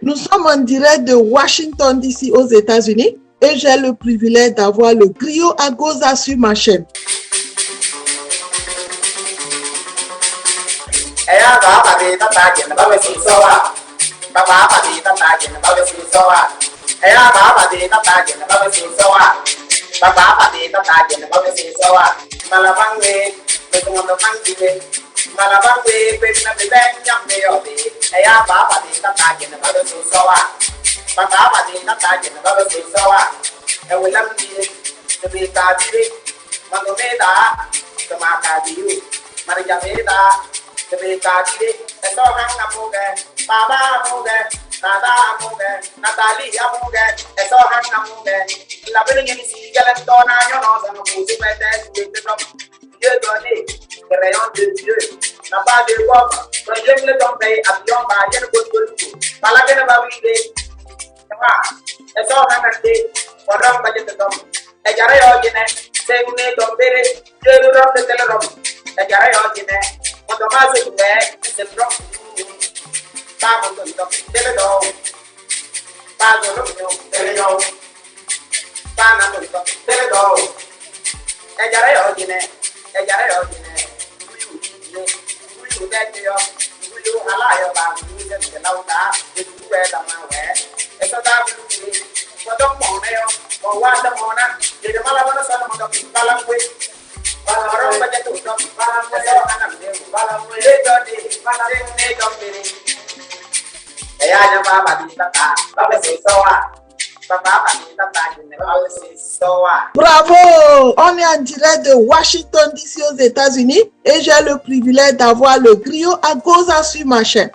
Nous sommes en direct de Washington DC aux États-Unis et j'ai le privilège d'avoir le griot Agoza sur ma chaîne. Le rayon de Dieu n'a pas de gomme. Projet le tomber, avion, barrière, par la guerre va vider. Et ça, on a gardé. On a budget de tombe. Et j'arrive au Guinée. C'est une tombée. Je le rends de télérom. Et j'arrive au Guinée. On demande ce que c'est trop. Pas mon tom. Télédon. Pas de l'opinion. Télédon. Pas notre tom. Télédon. Et j'arrive au Guinée. Et j'arrive au Guinée. Bravo! On est en direct de Washington DC aux États-Unis et j'ai le privilège d'avoir le griot Agoza sur ma chaîne.